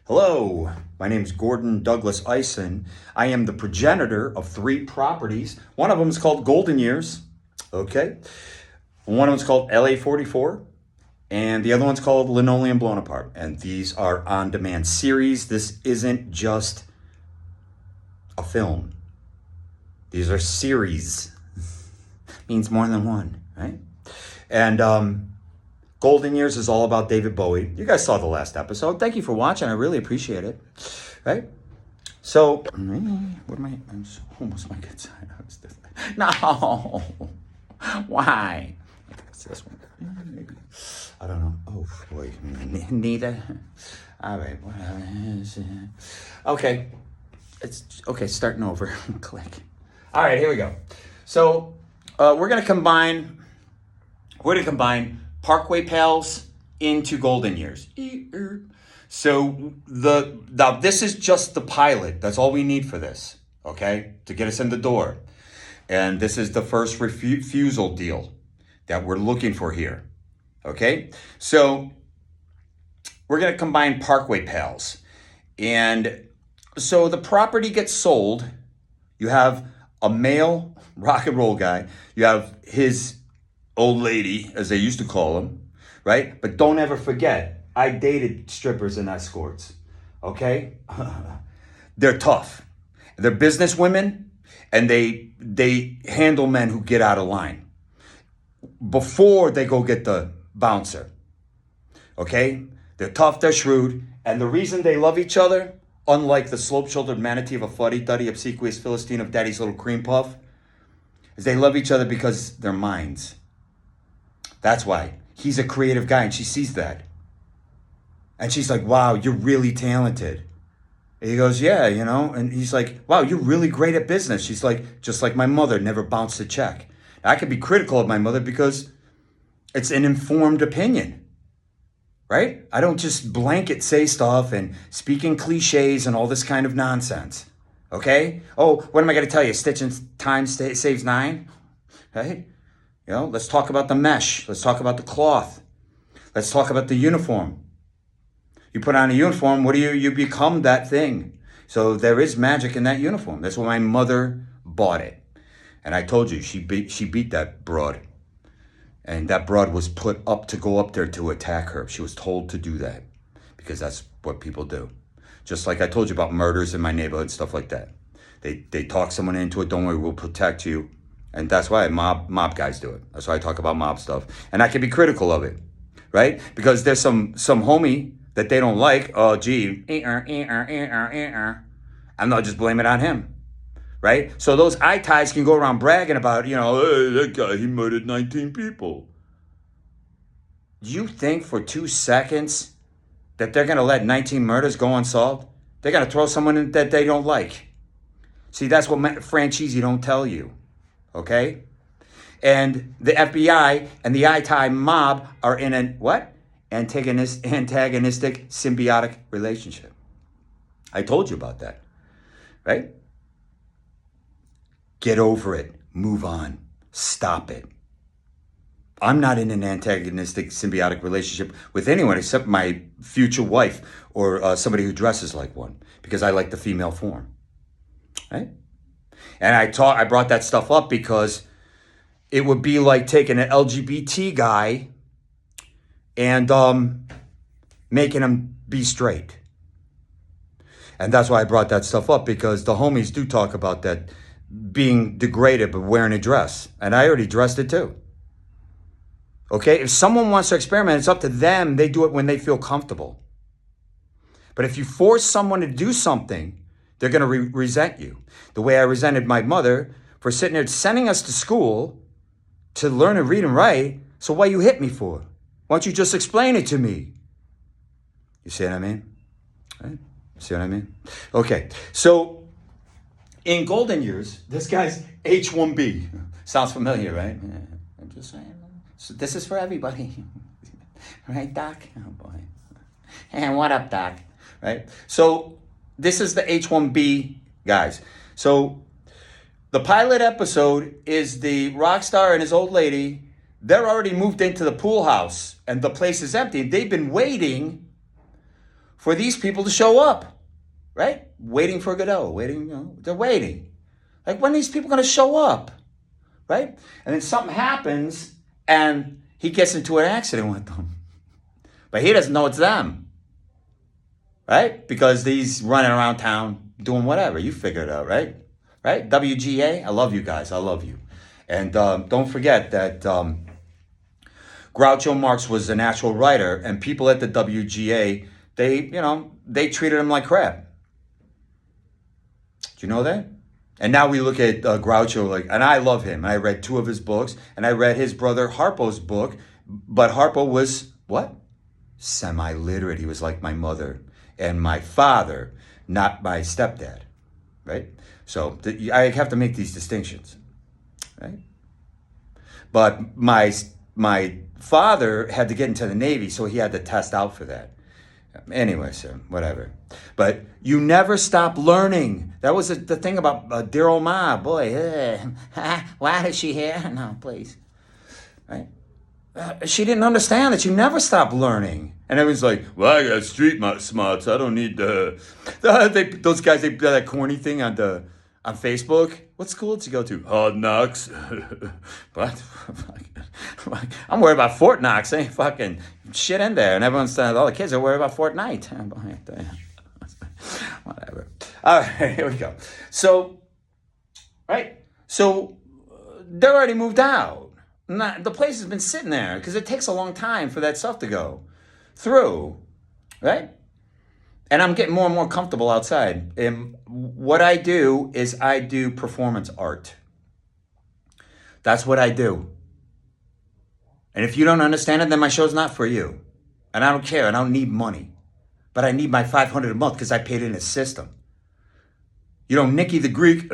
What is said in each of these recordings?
Hello, my name is Gordon Douglas Eisen. I am the progenitor of 3 properties. One of them is called Golden Years, okay? One of them is called LA 44, and the other one's called Linoleum Blown Apart. And these are on-demand series. This isn't just a film. These are series. Means more than one, right? And Golden Years is all about David Bowie. You guys saw the last episode. Thank you for watching. I really appreciate it. Right? So, what am I'm almost my good side. No. Why? I think it's this one. Maybe. I don't know. Oh, boy. Neither. All right. Okay. It's okay. Starting over. Click. All right. Here we go. So, we're going to combine Parkway Pals into Golden Years. So now this is just the pilot. That's all we need for this, okay? To get us in the door. And this is the first refusal deal that we're looking for here, okay? So we're going to combine Parkway Pals. And so the property gets sold. You have a male rock and roll guy. You have his old lady, as they used to call him, right? But don't ever forget, I dated strippers and escorts, okay? They're tough. They're business women, and they handle men who get out of line before they go get the bouncer, okay? They're tough, they're shrewd, and the reason they love each other, unlike the slope-shouldered manatee of a fuddy-duddy, obsequious Philistine of daddy's little cream puff, is they love each other because they're minds. That's why. He's a creative guy, and she sees that. And she's like, wow, you're really talented. And he goes, yeah, you know. And he's like, wow, you're really great at business. She's like, just like my mother, never bounced a check. I could be critical of my mother because it's an informed opinion, right? I don't just blanket say stuff and speak in cliches and all this kind of nonsense, okay? Oh, what am I going to tell you? Stitch in time saves 9, right? You know, let's talk about the mesh. Let's talk about the cloth. Let's talk about the uniform. You put on a uniform, what do you become that thing. So there is magic in that uniform. That's why my mother bought it. And I told you, she beat that broad. And that broad was put up to go up there to attack her. She was told to do that because that's what people do. Just like I told you about murders in my neighborhood, stuff like that. They talk someone into it. Don't worry, we'll protect you. And that's why mob guys do it. That's why I talk about mob stuff. And I can be critical of it, right? Because there's some homie that they don't like. Oh, gee. And they'll just blame it on him, right? So those eye ties can go around bragging about, you know, hey, that guy, he murdered 19 people. Do you think for 2 seconds that they're going to let 19 murders go unsolved? They're going to throw someone in that they don't like. See, that's what Franchise don't tell you. Okay? And the FBI and the I-Tie mob are in an, what? Antagonistic symbiotic relationship. I told you about that, right? Get over it. Move on. Stop it. I'm not in an antagonistic symbiotic relationship with anyone except my future wife or somebody who dresses like one because I like the female form, right? And I brought that stuff up because it would be like taking an LGBT guy and making him be straight. And that's why I brought that stuff up, because the homies do talk about that being degraded but wearing a dress. And I already dressed it too. Okay? If someone wants to experiment, it's up to them. They do it when they feel comfortable. But if you force someone to do something, they're going to resent you. The way I resented my mother for sitting there sending us to school to learn to read and write. So what you hit me for? Why don't you just explain it to me? You see what I mean? Right? See what I mean? Okay. So in Golden Years, this guy's H1B. Sounds familiar, right? Yeah, I'm just saying. So this is for everybody. Right, Doc? Oh, boy. And what up, Doc? Right? So this is the H1B guys. So the pilot episode is the rock star and his old lady. They're already moved into the pool house and the place is empty. They've been waiting for these people to show up, right? Waiting for Godot, waiting, they're waiting. Like, when are these people going to show up, right? And then something happens and he gets into an accident with them. But he doesn't know it's them, right? Because he's running around town doing whatever. You figure it out, right? Right? WGA, I love you guys. I love you. And don't forget that Groucho Marx was an actual writer, and people at the WGA, they treated him like crap. Do you know that? And now we look at Groucho, and I love him. I read 2 of his books, and I read his brother Harpo's book, but Harpo was, what? Semi-literate. He was like my mother and my father, not my stepdad, right? So I have to make these distinctions, right? But my father had to get into the Navy, so he had to test out for that. Anyway, so whatever. But you never stop learning. That was the thing about dear old Ma. Boy, why is she here? No, please. Right? She didn't understand that you never stop learning. And everyone's like, well, I got street smarts. I don't need those guys, they do that corny thing on Facebook. What school did you go to? Hard Knocks. What? I'm worried about Fort Knox. Ain't fucking shit in there. And everyone's saying, all the kids are worried about Fortnite. Whatever. All right, here we go. So, right. So, they're already moved out. The place has been sitting there because it takes a long time for that stuff to go through. Right? And I'm getting more and more comfortable outside. And what I do is I do performance art. That's what I do. And if you don't understand it, then my show's not for you. And I don't care. I don't need money. But I need my $500 a month because I paid in a system. Nicky the Greek,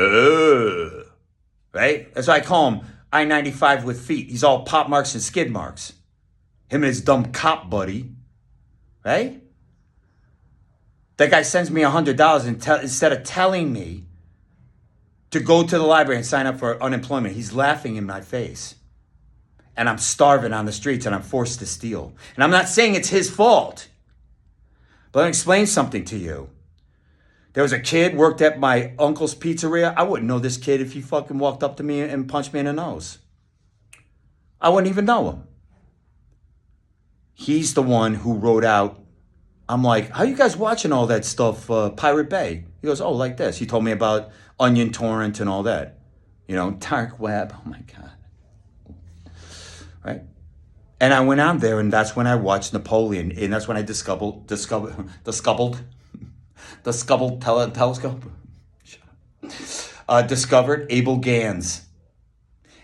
right? That's why I call him I-95 with feet. He's all pop marks and skid marks. Him and his dumb cop buddy, right? That guy sends me $100 instead of telling me to go to the library and sign up for unemployment. He's laughing in my face. And I'm starving on the streets and I'm forced to steal. And I'm not saying it's his fault. But let me explain something to you. There was a kid worked at my uncle's pizzeria. I wouldn't know this kid if he fucking walked up to me and punched me in the nose. I wouldn't even know him. He's the one who wrote out, I'm like, how you guys watching all that stuff, Pirate Bay? He goes, oh, like this. He told me about Onion Torrent and all that. Dark web. Oh, my God. Right? And I went on there, and that's when I watched Napoleon, and that's when I discovered Abel Gans.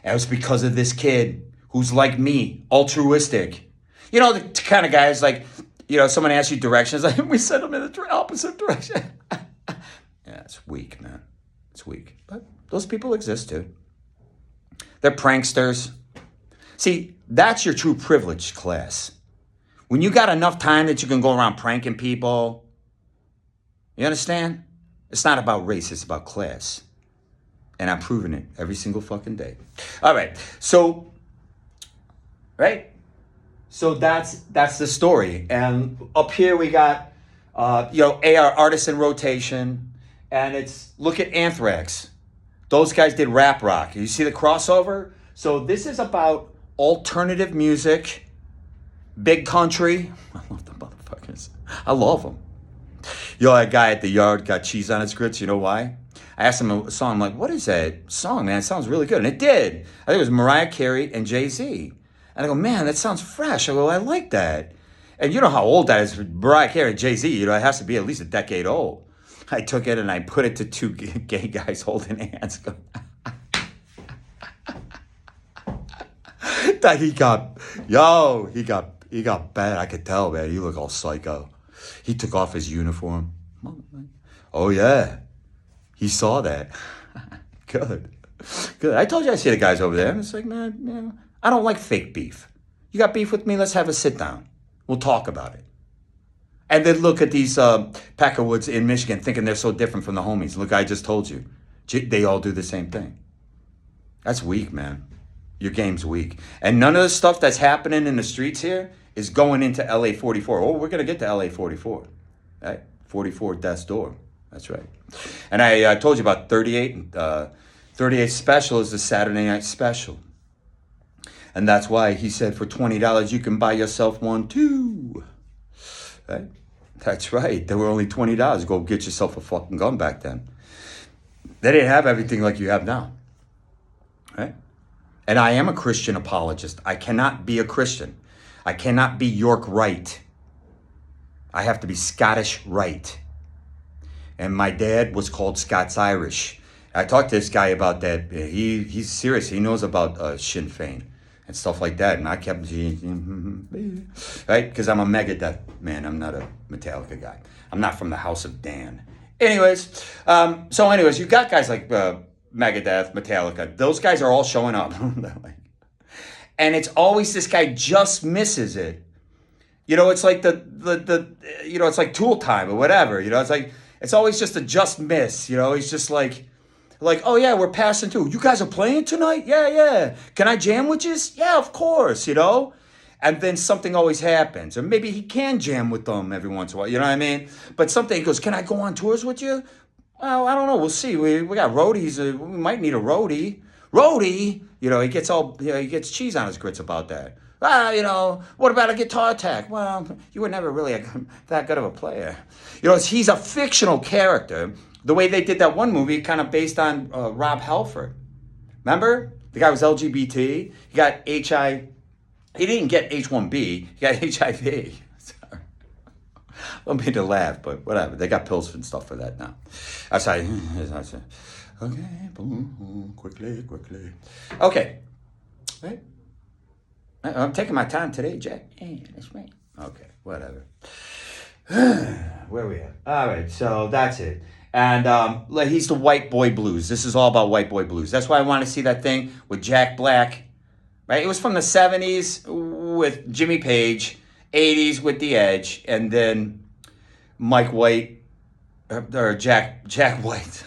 And it was because of this kid who's like me, altruistic. The kind of guys like, someone asks you directions, like, we send them in the opposite direction. Yeah, it's weak, man. It's weak. But those people exist, too. They're pranksters. See, that's your true privilege class. When you got enough time that you can go around pranking people, you understand? It's not about race, it's about class. And I'm proving it every single fucking day. All right, so, right? So that's the story. And up here we got, AR Artists in Rotation. And it's, look at Anthrax. Those guys did rap rock. You see the crossover? So this is about alternative music, big country. I love the motherfuckers. I love them. That guy at the yard got cheese on his grits. You know why? I asked him a song. I'm like, what is that song, man? It sounds really good. And it did. I think it was Mariah Carey and Jay-Z. And I go, man, that sounds fresh. I go, I like that. And you know how old that is. Mariah Carey and Jay-Z, it has to be at least a decade old. I took it and I put it to 2 gay guys holding hands. He got bad. I could tell, man. He looked all psycho. He took off his uniform. Oh, yeah. He saw that. Good. I told you I see the guys over there. And it's like, man, I don't like fake beef. You got beef with me? Let's have a sit down. We'll talk about it. And then look at these Peckerwoods in Michigan thinking they're so different from the homies. Look, I just told you. They all do the same thing. That's weak, man. Your game's weak. And none of the stuff that's happening in the streets here is going into LA 44. Oh, we're going to get to LA 44. right? 44 at death's door. That's right. And I told you about 38. 38 special is the Saturday night special. And that's why he said for $20 you can buy yourself one too. Right? That's right. They were only $20. Go get yourself a fucking gun back then. They didn't have everything like you have now. Right? And I am a Christian apologist. I cannot be a Christian. I cannot be York right. I have to be Scottish right. And my dad was called Scots Irish. I talked to this guy about that. He's serious. He knows about Sinn Féin and stuff like that. And I kept, right? Because I'm a Megadeth man. I'm not a Metallica guy. I'm not from the House of Dan. Anyways, you got guys like Megadeth, Metallica. Those guys are all showing up. And it's always this guy just misses it. You know, it's like it's like Tool Time or whatever. You know, it's always just a just miss. You know, he's just like, oh yeah, we're passing through. You guys are playing tonight? Yeah. Can I jam with you? Yeah, of course, you know. And then something always happens. Or maybe he can jam with them every once in a while, you know what I mean? But something, he goes, can I go on tours with you? Well, I don't know, we'll see. We got roadies, we might need a roadie. Roadie? You know, he gets cheese on his grits about that. What about a guitar tech? Well, you were never really that good of a player. You know, he's a fictional character. The way they did that one movie, kind of based on Rob Halford. Remember? The guy was LGBT. He got He didn't get H1B. He got HIV. Sorry. Don't mean to laugh, but whatever. They got pills and stuff for that now. I'm sorry. Okay. Boom. Quickly. Okay. Right? I'm taking my time today, Jack. Yeah, that's right. Okay, whatever. Where are we at? All right, so that's it. And he's the White Boy Blues. This is all about White Boy Blues. That's why I want to see that thing with Jack Black. Right? It was from the 70s with Jimmy Page, 80s with The Edge, and then Mike White, or Jack White.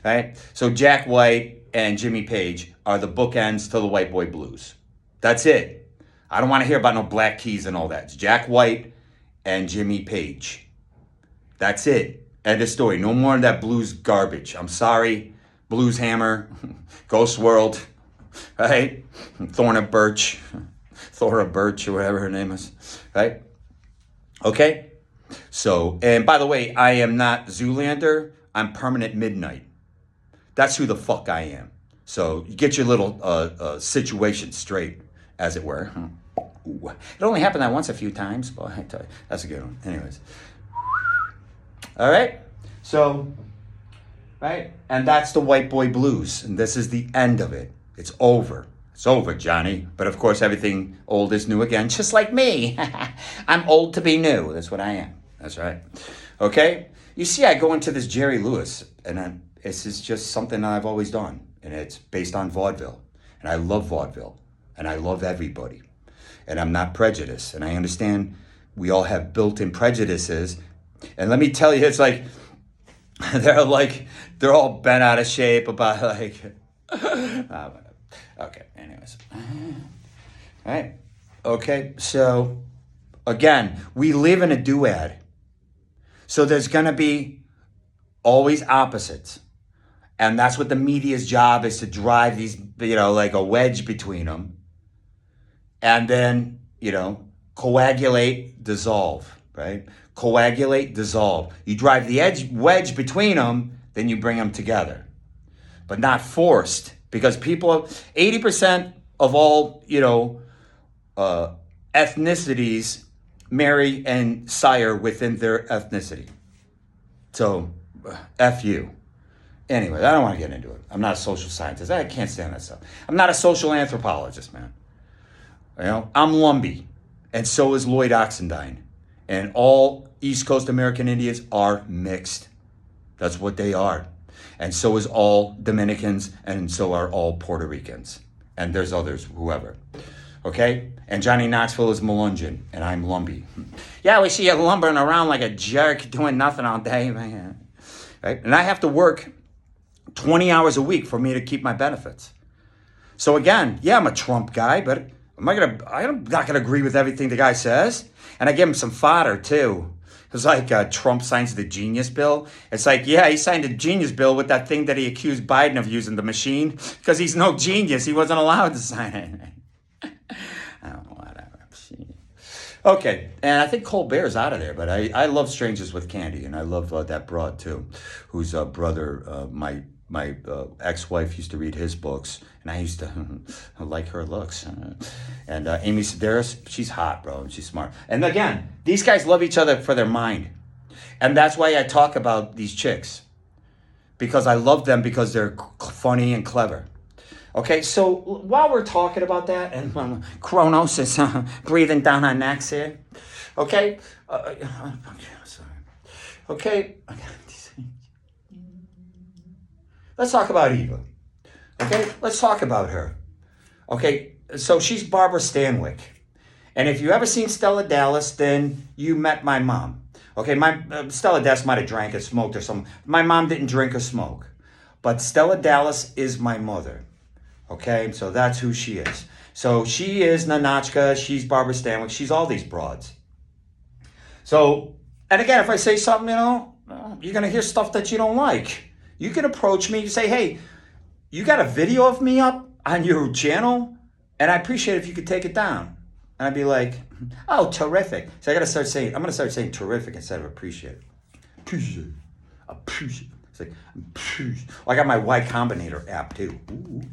Right? So Jack White and Jimmy Page are the bookends to the White Boy Blues. That's it. I don't want to hear about no Black Keys and all that. It's Jack White and Jimmy Page. That's it. End of story. No more of that blues garbage. I'm sorry. Blues Hammer, Ghost World, right? Thorna Birch, or whatever her name is, right? Okay? So, and by the way, I am not Zoolander. I'm Permanent Midnight. That's who the fuck I am. So you get your little situation straight, as it were. Ooh. It only happened that once a few times, but I tell you, that's a good one. Anyways. All right? So, right? And that's the White Boy Blues. And this is the end of it. It's over. It's over, Johnny. But of course, everything old is new again, just like me. I'm old to be new. That's what I am. That's right. Okay? You see, I go into this Jerry Lewis, and this is just something I've always done. And it's based on vaudeville. And I love vaudeville. And I love everybody. And I'm not prejudiced. And I understand we all have built-in prejudices. And let me tell you, it's like, they're all bent out of shape about okay, anyways. All right. Okay, so, again, we live in a duad. So there's going to be always opposites. And that's what the media's job is, to drive these, like a wedge between them. And then, coagulate, dissolve, right? Coagulate, dissolve. You drive the wedge between them, then you bring them together. But not forced. Because 80% of all, ethnicities marry and sire within their ethnicity. So, F you. Anyway, I don't want to get into it. I'm not a social scientist. I can't stand that stuff. I'm not a social anthropologist, man. I'm Lumbee, and so is Lloyd Oxendine. And all East Coast American Indians are mixed. That's what they are. And so is all Dominicans, and so are all Puerto Ricans. And there's others, whoever. Okay? And Johnny Knoxville is Melungeon, and I'm Lumbee. Yeah, we see you lumbering around like a jerk, doing nothing all day, man. Right? And I have to work 20 hours a week for me to keep my benefits. So again, yeah, I'm a Trump guy, but I'm not gonna agree with everything the guy says. And I give him some fodder too. It's like Trump signs the Genius Bill. It's like, yeah, he signed a Genius Bill with that thing that he accused Biden of using, the machine, because he's no genius. He wasn't allowed to sign it. Oh, whatever. Okay, and I think Colbert's out of there, but I love Strangers with Candy, and I love that broad too, whose brother, my ex-wife used to read his books, and I used to like her looks. And Amy Sedaris, she's hot, bro, and she's smart. And again, these guys love each other for their mind. And that's why I talk about these chicks. Because I love them because they're funny and clever. Okay, so while we're talking about that, and Kronos is breathing down our necks here. Okay? Sorry. Okay. Let's talk about Eva. Okay, let's talk about her. Okay, so she's Barbara Stanwyck. And if you ever seen Stella Dallas, then you met my mom. Okay, my Stella Dallas might have drank or smoked or something. My mom didn't drink or smoke. But Stella Dallas is my mother. Okay, so that's who she is. So she is Ninotchka, she's Barbara Stanwyck, she's all these broads. So, and again, if I say something, you're going to hear stuff that you don't like. You can approach me, you say, hey, you got a video of me up on your channel? And I appreciate it if you could take it down. And I'd be like, oh, terrific. So I'm going to start saying terrific instead of appreciate. Appreciate. It's like, appreciate. Oh, I got my Y Combinator app too. Ooh.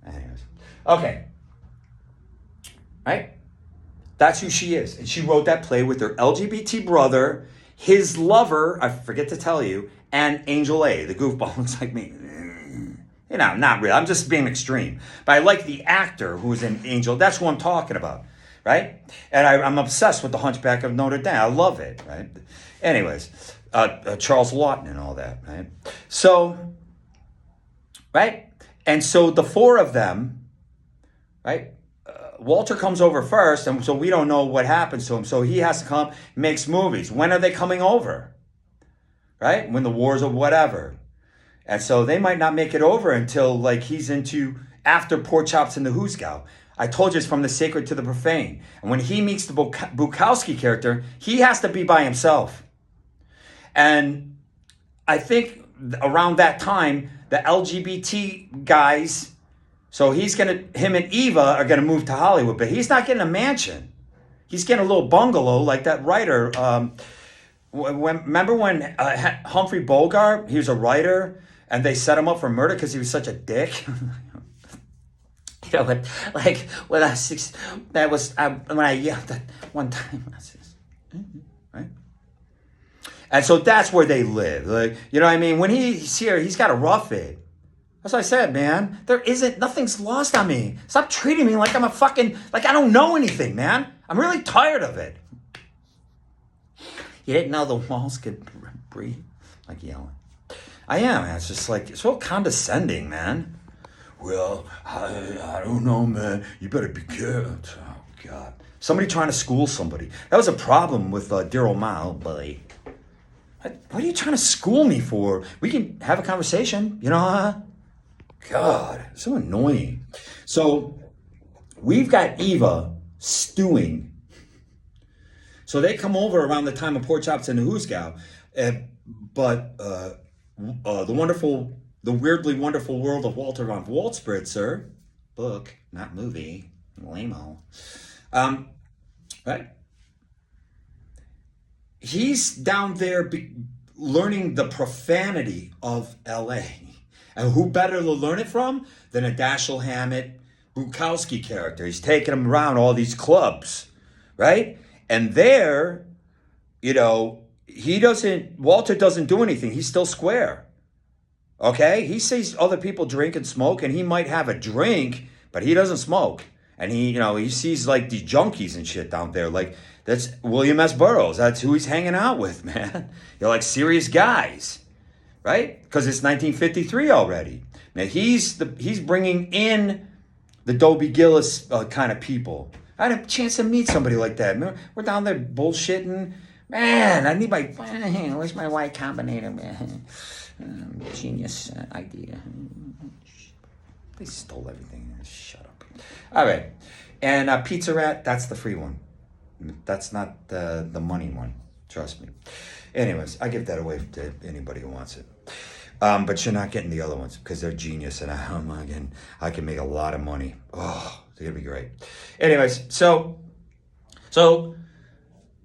Anyways. Okay. Right? That's who she is. And she wrote that play with her LGBT brother, his lover, I forget to tell you, and Angel A, the goofball looks like me. Not really. I'm just being extreme. But I like the actor who's in Angel. That's who I'm talking about, right? And I'm obsessed with The Hunchback of Notre Dame. I love it, right? Anyways, Charles Lawton and all that, right? So, right? And so the four of them, right? Walter comes over first, and so we don't know what happens to him. So he has to come, makes movies. When are they coming over? Right? When the wars or whatever. And so they might not make it over until like he's into after Pork Chops in the Hoosegow. I told you it's from the sacred to the profane. And when he meets the Bukowski character, he has to be by himself. And I think around that time, the LGBT guys, so him and Eva are going to move to Hollywood, but he's not getting a mansion. He's getting a little bungalow like that writer. Remember when Humphrey Bogart, he was a writer, and they set him up for murder because he was such a dick? When I yelled at one time, I says, right? And so that's where they live. Like, you know what I mean? When he's here, he's got to rough it. That's what I said, man. Nothing's lost on me. Stop treating me like I'm like I don't know anything, man. I'm really tired of it. You didn't know the walls could breathe? Like yelling. I am, man. It's just like, it's so condescending, man. Well, I don't know, man. You better be careful. Oh, God. Somebody trying to school somebody. That was a problem with dear old Ma, buddy. What are you trying to school me for? We can have a conversation, God, so annoying. So we've got Eva stewing. So they come over around the time of Pork Chops and the Hoosegow. But the weirdly wonderful world of Walter von Waltspritzer, book, not movie, lame-o. Right? He's down there learning the profanity of LA. And who better to learn it from than a Dashiell Hammett Bukowski character? He's taking him around all these clubs, right? And there, Walter doesn't do anything. He's still square. Okay? He sees other people drink and smoke, and he might have a drink, but he doesn't smoke. And he sees like these junkies and shit down there. Like, that's William S. Burroughs. That's who he's hanging out with, man. You're like serious guys, right? Because it's 1953 already. Now he's bringing in the Dobie Gillis kind of people. I had a chance to meet somebody like that. We're down there bullshitting. Man, I need where's my Y Combinator, man? Genius idea. They stole everything. Shut up. All right. And Pizza Rat, that's the free one. That's not the money one. Trust me. Anyways, I give that away to anybody who wants it. But you're not getting the other ones because they're genius, and I can make a lot of money. Oh, they're gonna be great. Anyways, so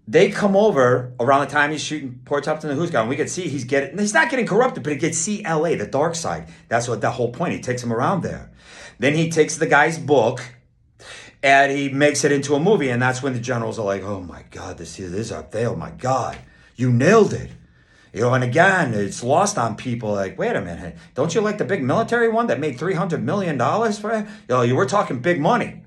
they come over around the time he's shooting Porch Up to the Who's Gone. We could see he's not getting corrupted, but he gets see LA, the dark side. That's what the whole point. He takes him around there. Then he takes the guy's book and he makes it into a movie. And that's when the generals are like, oh my God, this is up there. Oh my God, you nailed it. And again, it's lost on people like, wait a minute, don't you like the big military one that made $300 million for it? You were talking big money,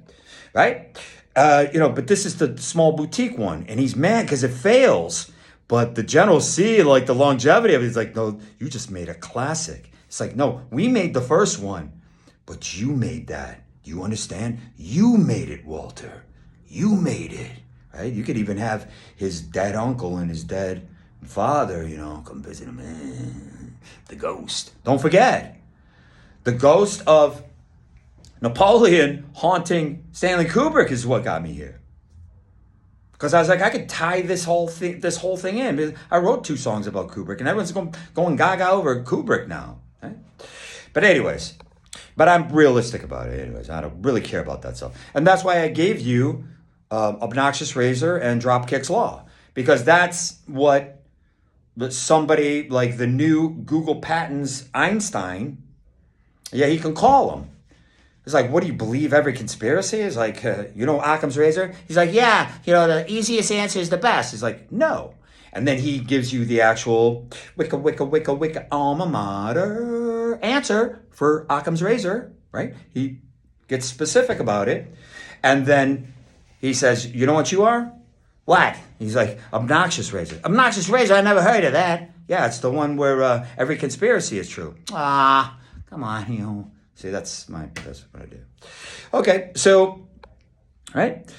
right? But this is the small boutique one, and he's mad because it fails. But the generals see like the longevity of it. He's like, no, you just made a classic. It's like, no, we made the first one, but you made that. You understand? You made it, Walter. You made it, right? You could even have his dead uncle and his dead father, come visit him. The ghost. Don't forget, the ghost of Napoleon haunting Stanley Kubrick is what got me here. Because I was like, I could tie this whole thing in. I wrote 2 songs about Kubrick, and everyone's going gaga over Kubrick now. Right? But I'm realistic about it. Anyways, I don't really care about that stuff. And that's why I gave you Obnoxious Razor and Dropkick's Law. Because that's what somebody like the new Google Patents Einstein, he can call him. It's like, what do you believe every conspiracy? It's like, Occam's razor? He's like, yeah, the easiest answer is the best. He's like, no. And then he gives you the actual wicca alma mater answer for Occam's razor, right? He gets specific about it. And then he says, you know what you are? What? He's like, Obnoxious Razor. Obnoxious Razor, I never heard of that. Yeah, it's the one where every conspiracy is true. Ah, come on, See, that's what I do. Okay, so, right?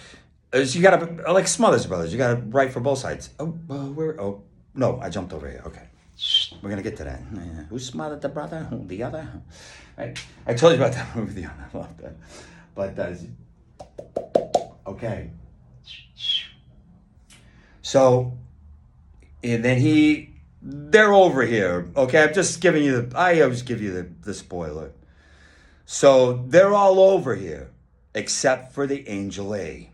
So you gotta, like Smothers Brothers, you gotta write for both sides. No, I jumped over here. Okay. We're gonna get to that. Who smothered the brother? Who the other? Right? I told you about that movie, the other. I love that. But, okay. So, and then they're over here. Okay, I'm just giving you I always give you the spoiler. So they're all over here, except for the Angel A.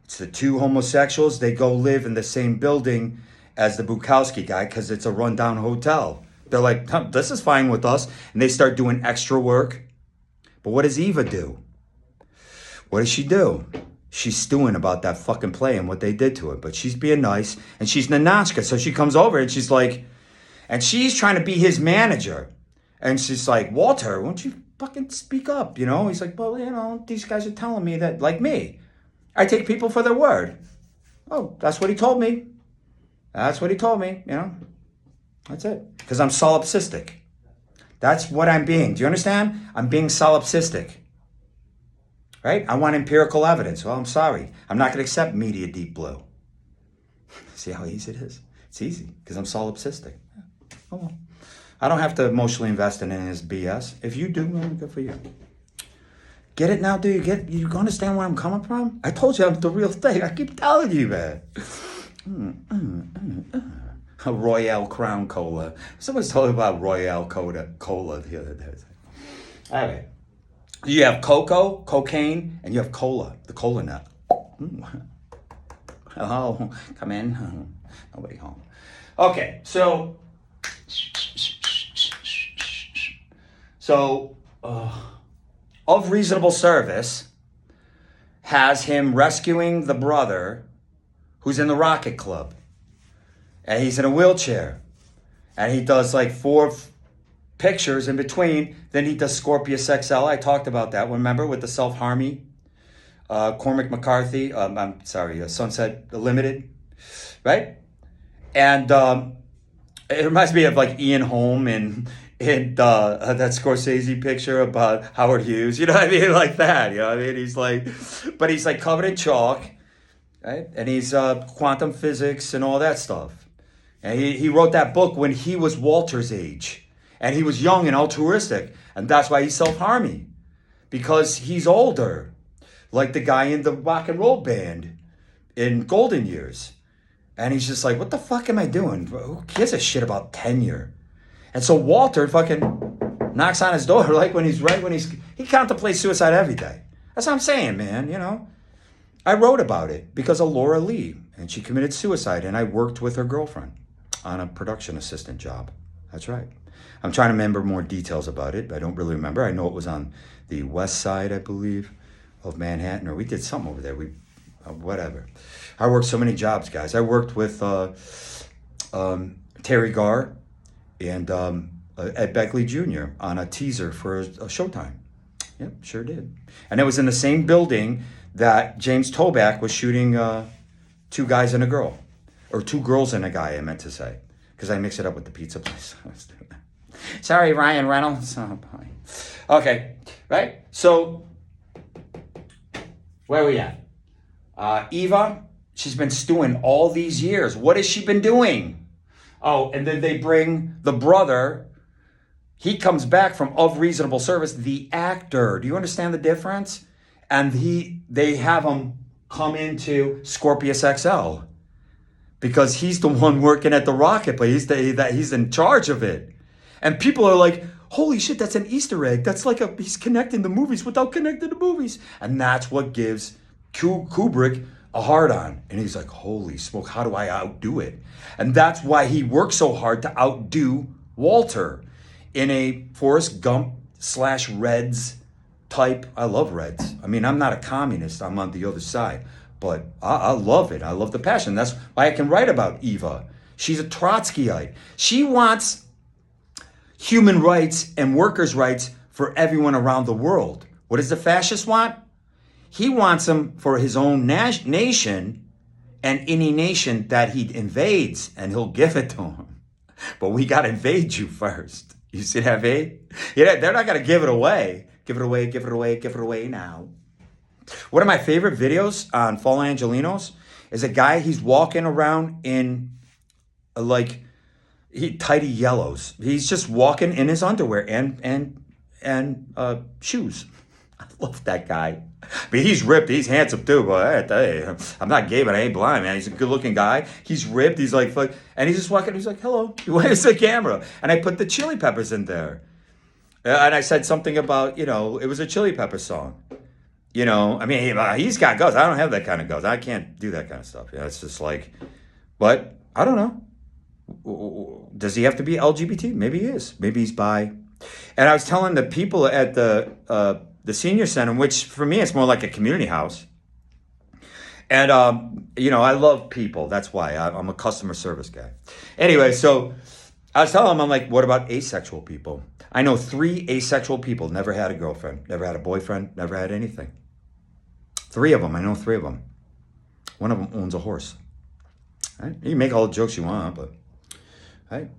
It's the 2 homosexuals. They go live in the same building as the Bukowski guy because it's a rundown hotel. They're like, this is fine with us. And they start doing extra work. But what does Eva do? What does she do? She's stewing about that fucking play and what they did to her. But she's being nice. And she's Ninotchka. So she comes over and she's like, and she's trying to be his manager. And she's like, Walter, won't you fucking speak up, He's like, well, these guys are telling me that, like me, I take people for their word. Oh, that's what he told me. That's what he told me, That's it. Because I'm solipsistic. That's what I'm being. Do you understand? I'm being solipsistic. Right? I want empirical evidence. Well, I'm sorry. I'm not going to accept media deep blue. See how easy it is? It's easy because I'm solipsistic. Oh, well. I don't have to emotionally invest in any of this BS. If you do, well, good for you. Get it now? Do you understand where I'm coming from? I told you I'm the real thing. I keep telling you, man. A Royale Crown Cola. Someone's told me about Royale Cola the other day. All right. You have cocoa, cocaine, and you have cola, the cola nut. Hello, come in. Nobody home. Okay, so of Reasonable Service has him rescuing the brother who's in the Rocket Club. And he's in a wheelchair. And he does like 4 pictures in between. Then he does Scorpius XL. I talked about that. Remember with the self-harming? Cormac McCarthy. Sunset Limited. Right? And it reminds me of like Ian Holm and that Scorsese picture about Howard Hughes. You know what I mean? Like that. You know what I mean? He's like covered in chalk. Right? And he's quantum physics and all that stuff. And he wrote that book when he was Walter's age. And he was young and altruistic. And that's why he's self-harming. Because he's older. Like the guy in the rock and roll band in Golden Years. And he's just like, what the fuck am I doing? Who gives a shit about tenure? And so Walter fucking knocks on his door like he contemplates suicide every day. That's what I'm saying, man, you know. I wrote about it because of Laura Lee, and she committed suicide, and I worked with her girlfriend on a production assistant job. That's right. I'm trying to remember more details about it. I don't really remember. I know it was on the west side, I believe, of Manhattan, or we did something over there. Whatever. I worked so many jobs, guys. I worked with Terry Garr and Ed Begley Jr. on a teaser for a Showtime. Yep, sure did. And it was in the same building that James Toback was shooting Two Guys and a Girl. Or Two Girls and a Guy, I meant to say. Because I mix it up with the pizza place. Sorry, Ryan Reynolds. Oh, boy. Okay, right? So, where are we at? Eva, she's been stewing all these years. What has she been doing? Oh, and then they bring the brother. He comes back from Of Reasonable Service, the actor. Do you understand the difference? And they have him come into Scorpius XL because he's the one working at the rocket place. He's in charge of it. And people are like, holy shit, that's an Easter egg. That's like he's connecting the movies without connecting the movies. And that's what gives Kubrick a hard on. And he's like, holy smoke, how do I outdo it? And that's why he worked so hard to outdo Walter in a Forrest Gump / Reds type. I love Reds. I mean, I'm not a communist. I'm on the other side. But I love it. I love the passion. That's why I can write about Eva. She's a Trotskyite. She wants human rights and workers' rights for everyone around the world. What does the fascist want? He wants them for his own nation and any nation that he invades, and he'll give it to him. But we got to invade you first. You see that, eh? Yeah, they're not going to give it away. Give it away, give it away, give it away now. One of my favorite videos on Fallen Angelinos is a guy, he's walking around in tidy yellows. He's just walking in his underwear and shoes. I love that guy. I mean, he's ripped. He's handsome too. But I tell you, I'm not gay, but I ain't blind, man. He's a good-looking guy. He's ripped. He's like, and he's just walking. He's like, hello. He waves the camera, and I put the Chili Peppers in there, and I said something about, it was a Chili Pepper song. I mean, he's got guts. I don't have that kind of guts. I can't do that kind of stuff. It's just like, but I don't know. Does he have to be LGBT? Maybe he is. Maybe he's bi. And I was telling the people at the senior center, which for me, it's more like a community house. And, I love people. That's why I'm a customer service guy. Anyway, so I was telling them, I'm like, what about asexual people? I know 3 asexual people, never had a girlfriend, never had a boyfriend, never had anything. 3 of them. I know 3 of them. One of them owns a horse. Right? You can make all the jokes you want, but right?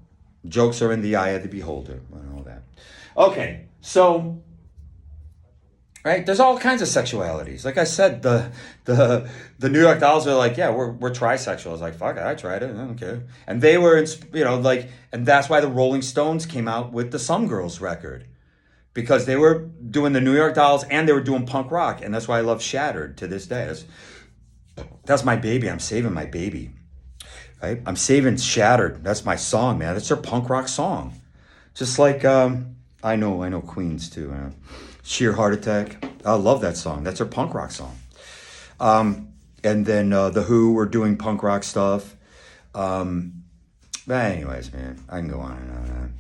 Jokes are in the eye of the beholder. I know that. Okay, so right, there's all kinds of sexualities. Like I said, the New York Dolls are like, yeah, we're trisexual. I was like, fuck it, I tried it. I don't care. And they were, and that's why the Rolling Stones came out with the Some Girls record. Because they were doing the New York Dolls and they were doing punk rock. And that's why I love Shattered to this day. That's my baby. I'm saving my baby. Right? I'm saving Shattered. That's my song, man. That's their punk rock song. Just like, I know Queens too. Sheer Heart Attack. I love that song. That's their punk rock song. And then The Who were doing punk rock stuff. But anyways, man, I can go on and on.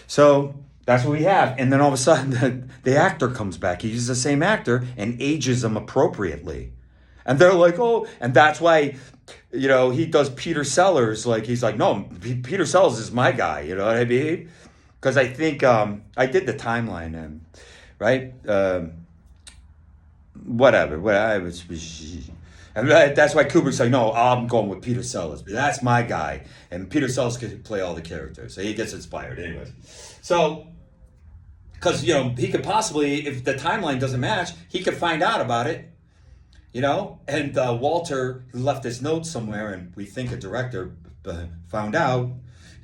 So that's what we have. And then all of a sudden, the actor comes back. He uses the same actor and ages him appropriately. And they're like, oh, and that's why, he does Peter Sellers. Like, he's like, no, Peter Sellers is my guy. You know what I mean? Because I think I did the timeline and, right? Whatever. And that's why Kubrick's like, no, I'm going with Peter Sellers. That's my guy. And Peter Sellers could play all the characters. So he gets inspired anyways. So, because, he could possibly, if the timeline doesn't match, he could find out about it, And Walter left his notes somewhere, and we think a director found out.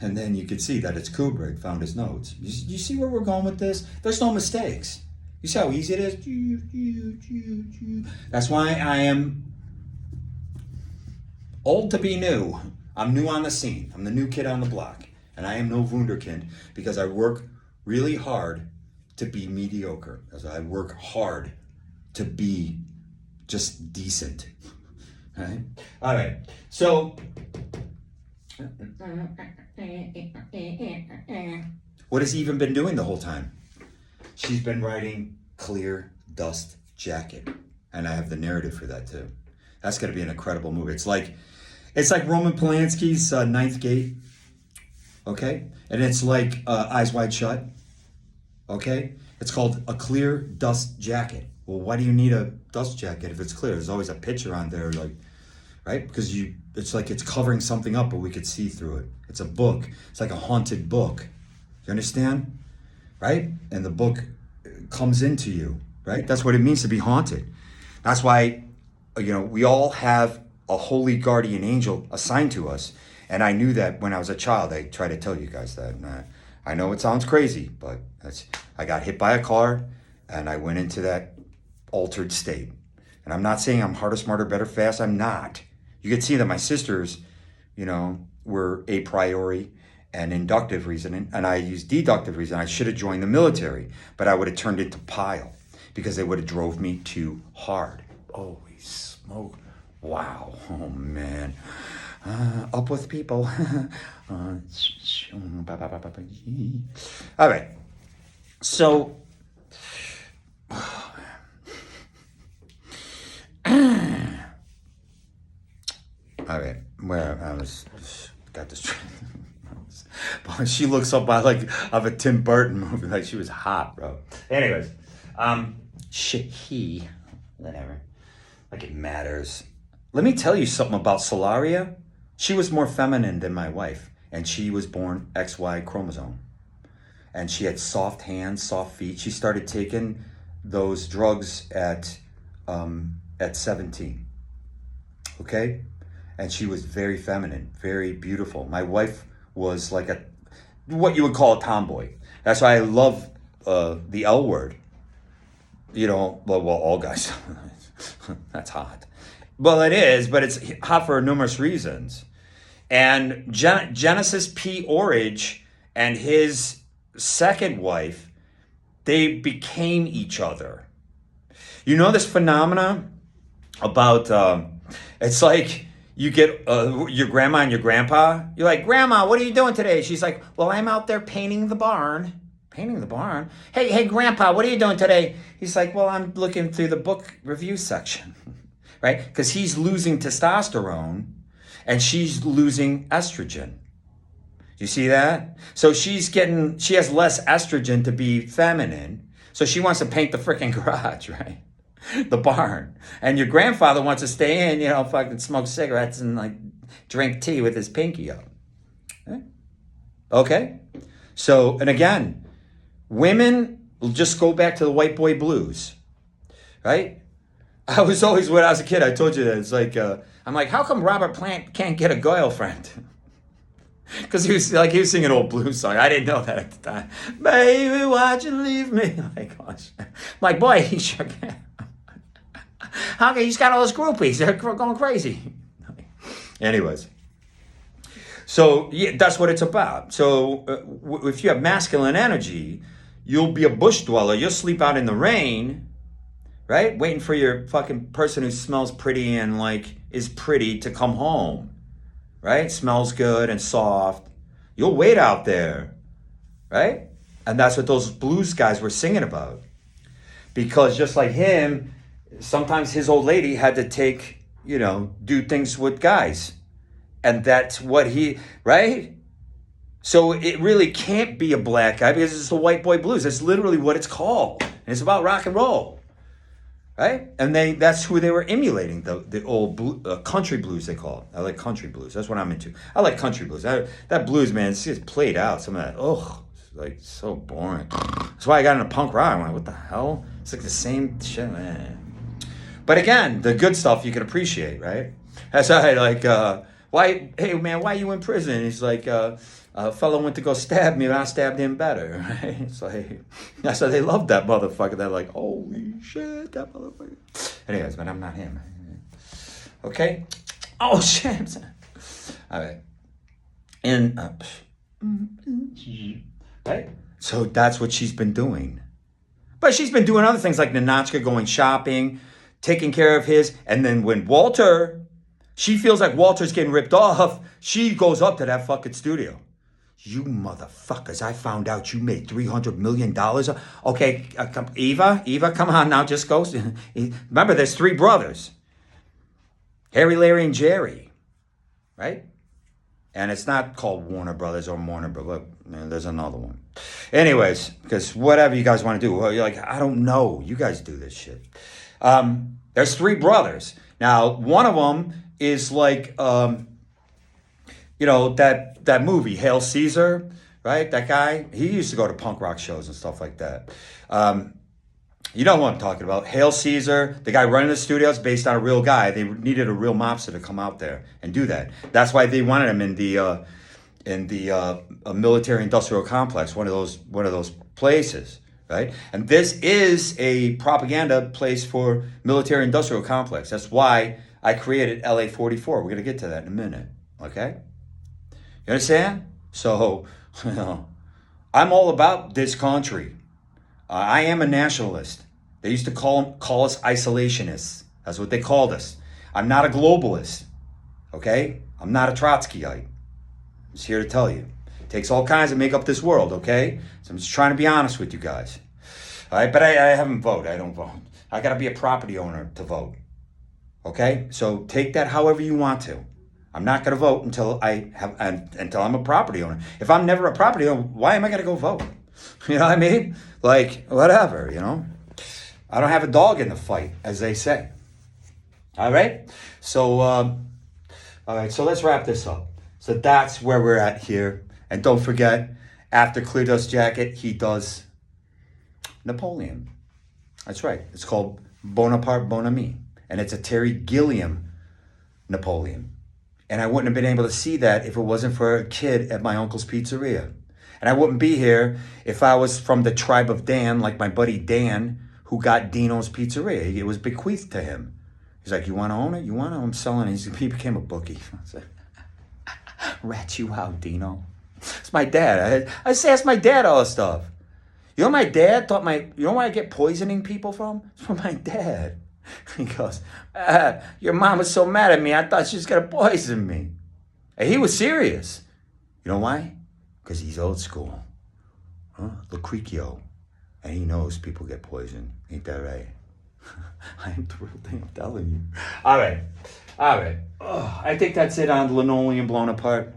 And then you can see that it's Kubrick found his notes. You see where we're going with this? There's no mistakes. You see how easy it is? That's why I am Old to be new. I'm new on the scene. I'm the new kid on the block. And I am no wunderkind because I work really hard to be mediocre. As I work hard to be just decent. Right? All right. So, what has Eva been doing the whole time? She's been writing Clear Dust Jacket. And I have the narrative for that too. That's going to be an incredible movie. It's like Roman Polanski's Ninth Gate. Okay? And it's like Eyes Wide Shut. Okay? It's called A Clear Dust Jacket. Well, why do you need a dust jacket if it's clear? There's always a picture on there, like, right? Because it's like it's covering something up, but we could see through it. It's a book. It's like a haunted book. You understand? Right? And the book comes into you, right? That's what it means to be haunted. That's why, we all have a holy guardian angel assigned to us. And I knew that when I was a child. I try to tell you guys that. And I know it sounds crazy, but I got hit by a car and I went into that altered state. And I'm not saying I'm harder, smarter, better, fast. I'm not. You could see that my sisters, were a priori and inductive reasoning, and I used deductive reasoning. I should have joined the military, but I would have turned into pile because they would have drove me too hard. Holy smoke. Wow. Oh, man. Up with people. All right. So, all right, where I was, got this. She looks up of a Tim Burton movie, like she was hot, bro. Anyways, whatever. Like it matters. Let me tell you something about Solaria. She was more feminine than my wife, and she was born XY chromosome. And she had soft hands, soft feet. She started taking those drugs at 17. Okay? And she was very feminine, very beautiful. My wife was like what you would call a tomboy. That's why I love the L word. All guys, that's hot. Well, it is, but it's hot for numerous reasons. And Genesis P. Orridge and his second wife, they became each other. You know this phenomena about, it's like you get your grandma and your grandpa. You're like, Grandma, what are you doing today? She's like, well, I'm out there painting the barn. Painting the barn? Hey, Grandpa, what are you doing today? He's like, well, I'm looking through the book review section. Right? Because he's losing testosterone and she's losing estrogen. You see that? So she has less estrogen to be feminine. So she wants to paint the freaking garage, right? The barn. And your grandfather wants to stay in, fucking smoke cigarettes and drink tea with his pinky up. Okay? So, and again, women will just go back to the white boy blues, right? I was always, when I was a kid, I told you that. It's like, I'm like, how come Robert Plant can't get a girlfriend? Because he was singing an old blues song. I didn't know that at the time. Baby, why'd you leave me? Gosh. I'm like, boy, he sure can. How come he's got all those groupies? They're going crazy. Anyways. So, yeah, that's what it's about. So, if you have masculine energy, you'll be a bush dweller. You'll sleep out in the rain, right? Waiting for your fucking person who smells pretty and is pretty to come home, right? Smells good and soft. You'll wait out there, right? And that's what those blues guys were singing about. Because just like him, sometimes his old lady had to do things with guys. And that's what right? So it really can't be a black guy because it's the white boy blues. That's literally what it's called. And it's about rock and roll. Right? And that's who they were emulating, the old country blues, they call it. I like country blues. That's what I'm into. I like country blues. That blues, man, it's just played out. Some of that, it's so boring. That's why I got into punk rock. I'm like, what the hell? It's like the same shit, man. But again, the good stuff you can appreciate, right? That's why, why are you in prison? He's like, a fellow went to go stab me, and I stabbed him better, right? It's like, that's why they love that motherfucker. They're like, holy shit, that motherfucker. Anyways, but I'm not him. Okay? Oh, shit. All right. And, right? So that's what she's been doing. But she's been doing other things like Ninotchka going shopping, taking care of his. And then when she feels like Walter's getting ripped off, she goes up to that fucking studio. You motherfuckers, I found out you made $300 million. Okay, Eva, come on now, just go. Remember, there's 3 brothers. Harry, Larry, and Jerry, right? And it's not called Warner Brothers or Warner Brothers. There's another one. Anyways, because whatever you guys want to do, well, you're like, I don't know. You guys do this shit. There's 3 brothers. Now, one of them is like, that movie, Hail Caesar, right? That guy, he used to go to punk rock shows and stuff like that. You know what I'm talking about. Hail Caesar, the guy running the studio is based on a real guy. They needed a real mobster to come out there and do that. That's why they wanted him in the military industrial complex, one of those places, right? And this is a propaganda place for military industrial complex. That's why I created LA 44. We're gonna get to that in a minute, okay? You understand? So, I'm all about this country. I am a nationalist. They used to call us isolationists. That's what they called us. I'm not a globalist, okay? I'm not a Trotskyite. I'm just here to tell you. It takes all kinds to make up this world, okay? So I'm just trying to be honest with you guys. All right, but I haven't voted. I don't vote. I got to be a property owner to vote, okay? So take that however you want to. I'm not going to vote until I'm a property owner. If I'm never a property owner, why am I going to go vote? You know what I mean? Like, whatever, I don't have a dog in the fight, as they say. All right? So, all right, so let's wrap this up. So that's where we're at here. And don't forget, after Clear Dust Jacket, he does Napoleon. That's right. It's called Bonaparte Bon Ami. And it's a Terry Gilliam Napoleon. And I wouldn't have been able to see that if it wasn't for a kid at my uncle's pizzeria. And I wouldn't be here if I was from the tribe of Dan, like my buddy Dan, who got Dino's Pizzeria. It was bequeathed to him. He's like, you want to own it? You want to? I'm selling it. He became a bookie. I said, rat you out, Dino. It's my dad. I just asked my dad all this stuff. You know my dad thought you know where I get poisoning people from? It's from my dad. He goes, your mom was so mad at me, I thought she was going to poison me. And he was serious. You know why? Because he's old school. Lucrezio. And he knows people get poisoned. Ain't that right? I am thrilled, I'm telling you. All right. Oh, I think that's it on Linoleum Blown Apart.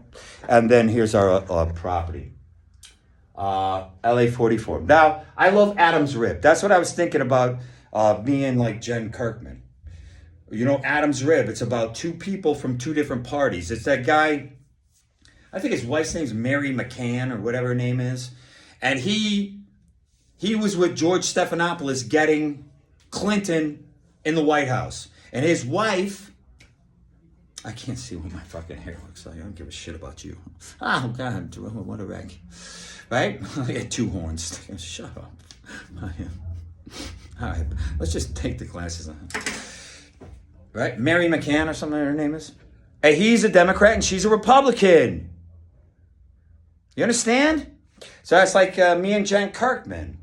And then here's our property. LA 44. Now, I love Adam's Rib. That's what I was thinking about being like Jen Kirkman. Adam's Rib, it's about 2 people from 2 different parties. It's that guy, I think his wife's name's Mary McCann or whatever her name is. And he was with George Stephanopoulos getting Clinton in the White House. And his wife, I can't see what my fucking hair looks like. I don't give a shit about you. Oh, God, what a wreck. Right? I got 2 horns. Shut up. All right, let's just take the glasses on. Right? Mary McCann or something her name is. Hey, he's a Democrat and she's a Republican. You understand? So that's like me and Jen Kirkman.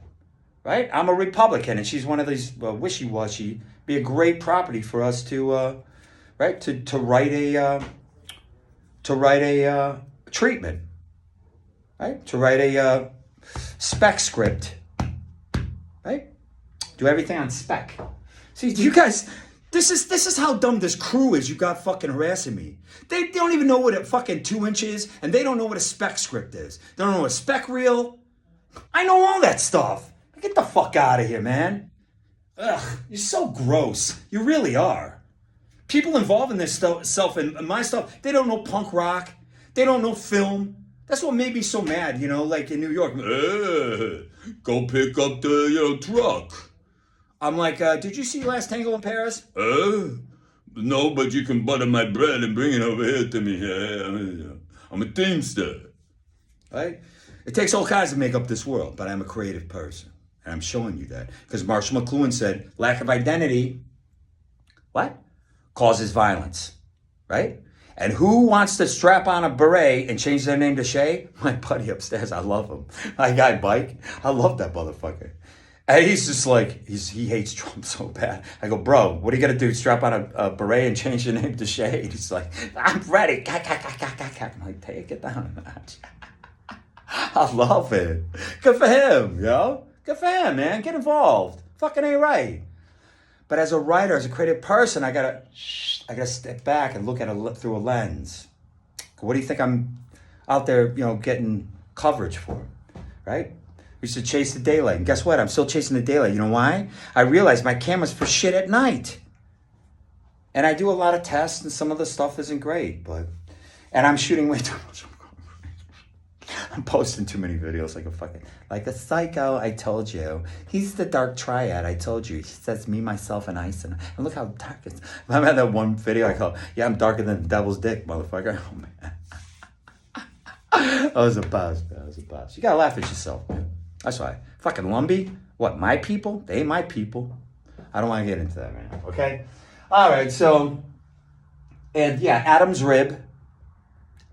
Right? I'm a Republican and she's one of these wishy-washy. Be a great property for us to, right? To write a treatment. Right? To write a spec script. Right? Do everything on spec. See, you guys, this is how dumb this crew is. You got fucking harassing me. They don't even know what a fucking 2 inch is, and they don't know what a spec script is. They don't know what a spec reel. I know all that stuff. Get the fuck out of here, man. Ugh, you're so gross. You really are. People involved in this stuff and my stuff, they don't know punk rock. They don't know film. That's what made me so mad, like in New York. Go pick up the, truck. I'm like, did you see Last Tango in Paris? No, but you can butter my bread and bring it over here to me. I'm a teamster. Right? It takes all kinds to make up this world, but I'm a creative person. And I'm showing you that. Because Marshall McLuhan said, lack of identity, what? Causes violence. right? And who wants to strap on a beret and change their name to Shay? My buddy upstairs. I love him. My guy Mike. I love that motherfucker. And he's just like, he hates Trump so bad. I go, bro, what are you going to do? Strap on a beret and change your name to Shay? And he's like, I'm ready. I'm like, take it down a notch. I love it. Good for him, yo. Good for him, man. Get involved. Fucking ain't right. But as a writer, as a creative person, I gotta step back and look at it through a lens. What do you think I'm out there, getting coverage for, right? We used to chase the daylight, and guess what? I'm still chasing the daylight. You know why? I realize my camera's for shit at night, and I do a lot of tests, and some of the stuff isn't great, and I'm shooting way too much. I'm posting too many videos like a psycho. I told you. He's the dark triad. I told you. He says me, myself, and ice. And look how dark it is. I had that one video I call, yeah, I'm darker than the devil's dick, motherfucker. Oh, man. I was a boss. You gotta laugh at yourself, man. That's why. Fucking Lumbee. What, my people? They ain't my people. I don't want to get into that, man. Okay? All right, so, and yeah, Adam's Rib.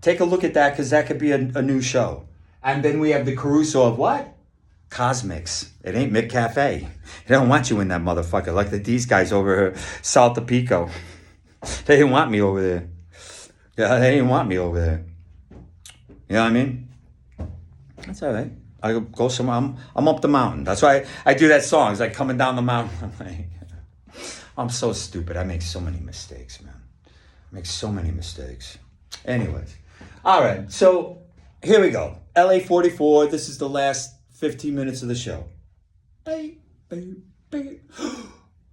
Take a look at that, because that could be a new show. And then we have the Caruso of what? Cosmics. It ain't Mick Cafe. They don't want you in that motherfucker. Like these guys over here, Salta Pico. They didn't want me over there. Yeah, they didn't want me over there. You know what I mean? That's all right. I go somewhere. I'm up the mountain. That's why I do that song. It's like coming down the mountain. I'm so stupid. I make so many mistakes, man. I make so many mistakes. Anyways. All right. So here we go. LA 44. This is the last 15 minutes of the show.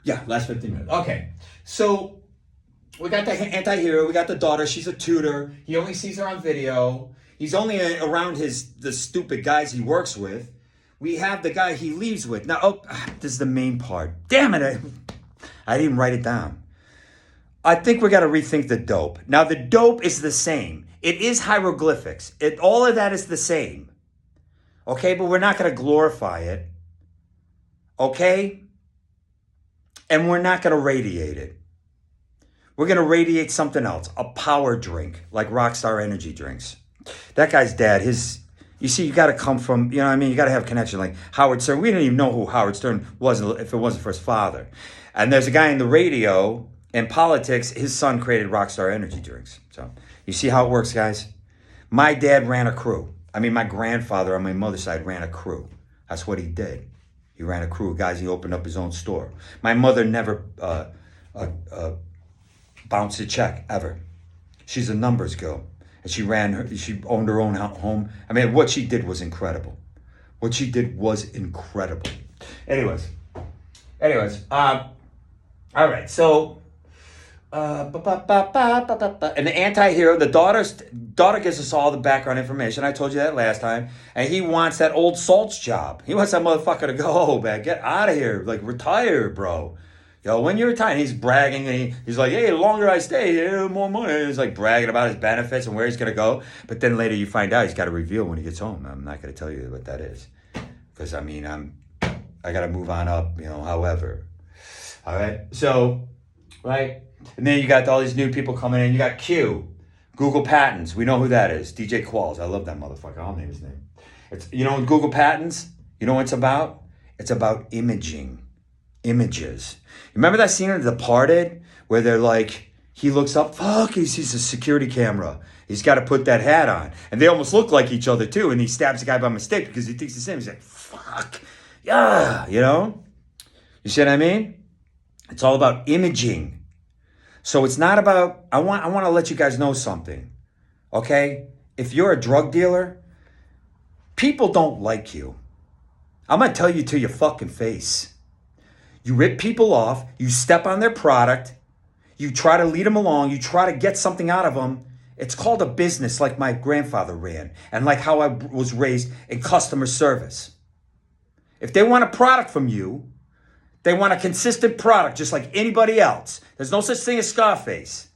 Yeah, last 15 minutes. Okay. So we got the anti-hero. We got the daughter. She's a tutor. He only sees her on video. He's only around the stupid guys he works with. We have the guy he leaves with. Now, this is the main part. Damn it. I didn't write it down. I think we got to rethink the dope. Now, the dope is the same. It is hieroglyphics. All of that is the same. Okay, but we're not going to glorify it. Okay? And we're not going to radiate it. We're going to radiate something else. A power drink, like Rockstar energy drinks. That guy's dad, you see, you got to come from, you know what I mean? You got to have a connection. Like Howard Stern. We didn't even know who Howard Stern was if it wasn't for his father. And there's a guy in the radio and politics. His son created Rockstar energy drinks. So you see how it works, guys? My dad ran a crew. I mean, my grandfather on my mother's side ran a crew. That's what he did. He ran a crew of guys. He opened up his own store. My mother never bounced a check, ever. She's a numbers girl. And she owned her own home. I mean, what she did was incredible. Anyways, all right, so, and the anti-hero, the daughter gives us all the background information. I told you that last time. And he wants that old Salts job. He wants that motherfucker to go, man, get out of here, like retire, bro. Yo, when you're retiring, he's bragging, and he's like, hey, the longer I stay, the more money. He's like bragging about his benefits and where he's going to go. But then later you find out he's got to reveal when he gets home. I'm not going to tell you what that is. Because, I mean, I got to move on up, however. All right? So, right? And then you got all these new people coming in. You got Q, Google Patents. We know who that is. DJ Qualls. I love that motherfucker. I'll name his name. Google Patents, you know what it's about? It's about images. Remember that scene in The Departed where they're like, he looks up, fuck, he sees a security camera. He's got to put that hat on. And they almost look like each other too. And he stabs the guy by mistake because he thinks it's him. He's like, fuck, yeah, You see what I mean? It's all about imaging. So it's not about, I want to let you guys know something, okay? If you're a drug dealer, people don't like you. I'm going to tell you to your fucking face. You rip people off, you step on their product, you try to lead them along, you try to get something out of them. It's called a business like my grandfather ran and like how I was raised in customer service. If they want a product from you, they want a consistent product just like anybody else. There's no such thing as Scarface.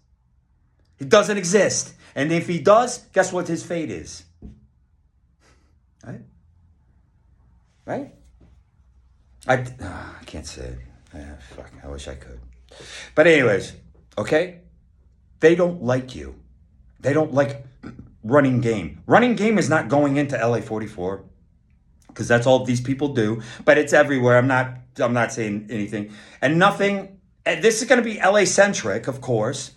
He doesn't exist. And if he does, guess what his fate is? Right? I can't say it. Fuck, I wish I could. But anyways, okay? They don't like you. They don't like Running Game. Running Game is not going into LA 44 because that's all these people do, but it's everywhere. I'm not saying anything. And nothing, and this is going to be LA centric, of course,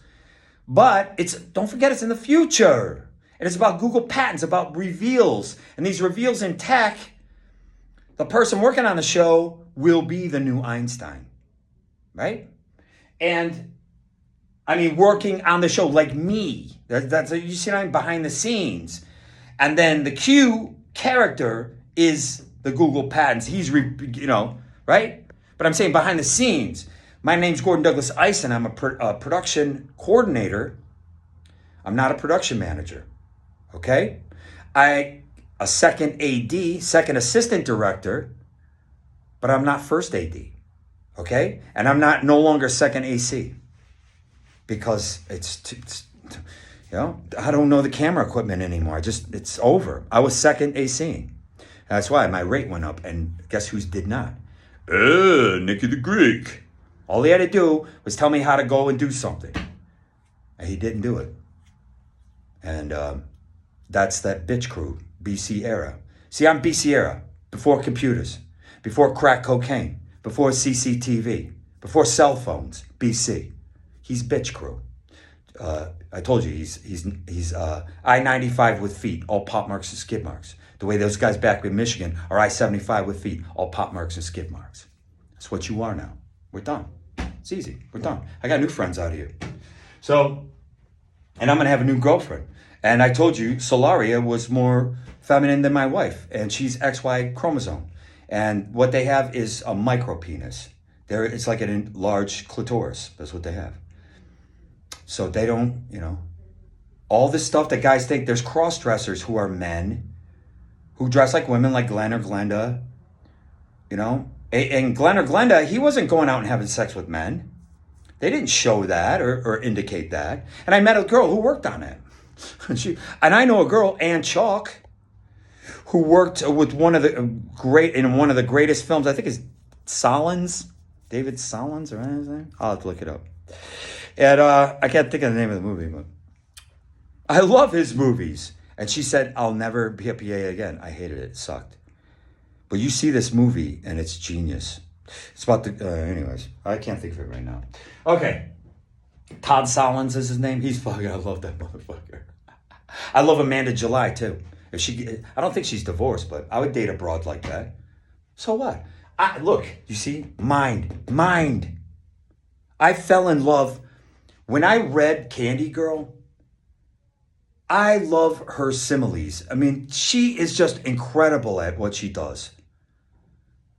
but don't forget it's in the future. And it's about Google patents, about reveals. And these reveals in tech, the person working on the show will be the new Einstein, right? And I mean, working on the show like me. That's you see what I'm behind the scenes. And then the Q character is the Google patents. He's, right? But I'm saying behind the scenes. My name's Gordon Douglas Eisen. I'm a production coordinator. I'm not a production manager, okay? A second AD, second assistant director, but I'm not first AD, okay? And I'm no longer second AC because I don't know the camera equipment anymore. It's over. I was second AC. That's why my rate went up, and guess whose did not? Nicky the Greek. All he had to do was tell me how to go and do something. And he didn't do it. And that's that bitch crew, BC era. See, I'm BC era, before computers, before crack cocaine, before CCTV, before cell phones, BC. He's bitch crew. I told you, he's I-95 with feet, all pop marks and skid marks. The way those guys back in Michigan are I-75 with feet, all pop marks and skid marks. That's what you are now. We're done. It's easy. We're done. I got new friends out here. So, and I'm going to have a new girlfriend. And I told you, Solaria was more feminine than my wife. And she's XY chromosome. And what they have is a micro penis. It's like a large clitoris. That's what they have. So they don't, all this stuff that guys think, there's cross-dressers who are men who dress like women, like Glenn or Glenda, And Glenn or Glenda, he wasn't going out and having sex with men. They didn't show that or indicate that. And I met a girl who worked on it. And I know a girl, Ann Chalk, who worked with one of the greatest films. I think it's Solins, David Solins or anything. I'll have to look it up. And I can't think of the name of the movie, but I love his movies. And she said, I'll never be a PA again. I hated it. It sucked. But you see this movie, and it's genius. It's about anyways, I can't think of it right now. Okay. Todd Solondz is his name. He's fucking, I love that motherfucker. I love Amanda July, too. I don't think she's divorced, but I would date a broad like that. So what? Look, you see? Mind. I fell in love. When I read Candy Girl, I love her similes. I mean, she is just incredible at what she does.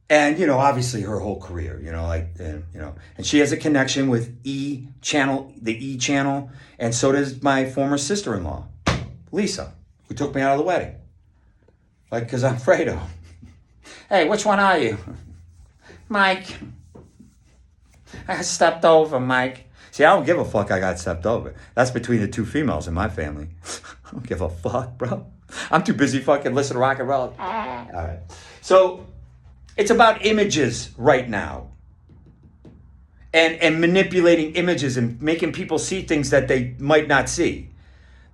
And, obviously her whole career, and she has a connection with the E channel. And so does my former sister-in-law, Lisa, who took me out of the wedding. Because I'm Fredo. Hey, which one are you? Mike. I got stepped over, Mike. See, I don't give a fuck I got stepped over. That's between the two females in my family. I don't give a fuck, bro. I'm too busy fucking listening to rock and roll. All right. So, it's about images right now. And manipulating images and making people see things that they might not see.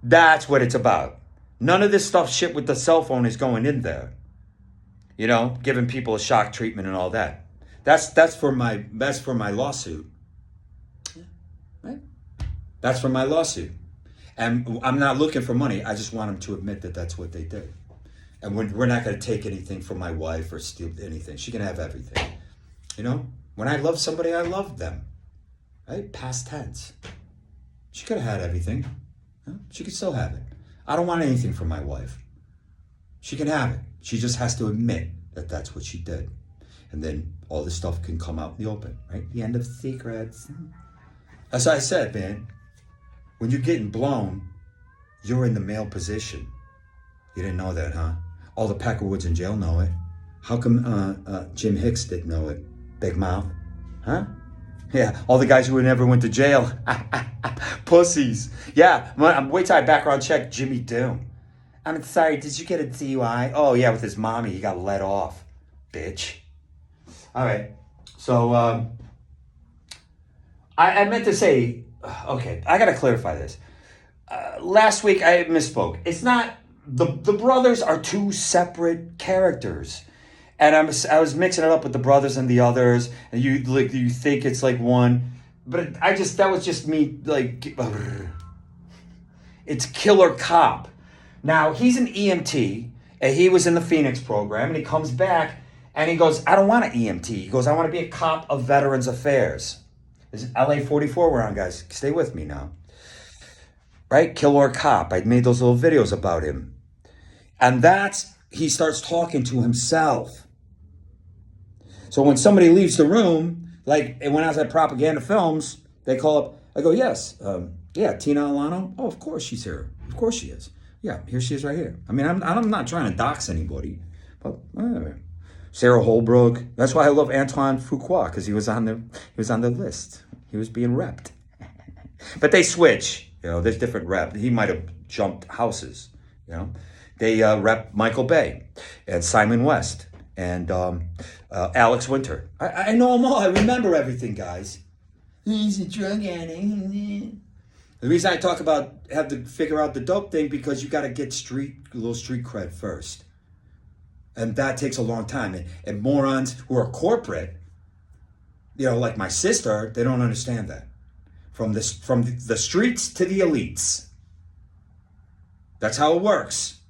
That's what it's about. None of this shit with the cell phone is going in there. Giving people a shock treatment and all that. That's for my lawsuit. Right? That's for my lawsuit. And I'm not looking for money. I just want them to admit that that's what they did. And we're not going to take anything from my wife or steal anything. She can have everything. When I love somebody, I love them. Right? Past tense. She could have had everything. She could still have it. I don't want anything from my wife. She can have it. She just has to admit that that's what she did. And then all this stuff can come out in the open, right? The end of secrets. As I said, man, when you're getting blown, you're in the male position. You didn't know that, huh? All the Peckerwoods in jail know it. How come Jim Hicks didn't know it? Big mouth. Huh? Yeah, all the guys who never went to jail. Pussies. Yeah, wait till I background check Jimmy Doom. I'm sorry, did you get a DUI? Oh, yeah, with his mommy. He got let off. Bitch. All right. So, I meant to say, okay, I gotta clarify this. Last week I misspoke. It's not the brothers are two separate characters, and I was mixing it up with the brothers and the others, and you think it's like one, but that was just me like. It's Killer Cop. Now he's an EMT, and he was in the Phoenix program, and he comes back and he goes, I don't want an EMT. He goes, I want to be a cop of Veterans Affairs. This is LA 44 we're on, guys. Stay with me now. Right? Killer Cop. I made those little videos about him. And he starts talking to himself. So when somebody leaves the room, like when I was at Propaganda Films, they call up, I go, yes, yeah, Tina Alano. Oh, of course she's here. Of course she is. Yeah, here she is right here. I mean, I'm not trying to dox anybody, but Sarah Holbrook. That's why I love Antoine Fuqua, because he was on the list. He was being repped. But they switch. There's different rep. He might have jumped houses. They rep Michael Bay and Simon West and Alex Winter. I know them all. I remember everything, guys. He's a drug addict. The reason I talk about have to figure out the dope thing, because you got to get a little street cred first. And that takes a long time. And morons who are corporate, like my sister, they don't understand that. From the streets to the elites. That's how it works.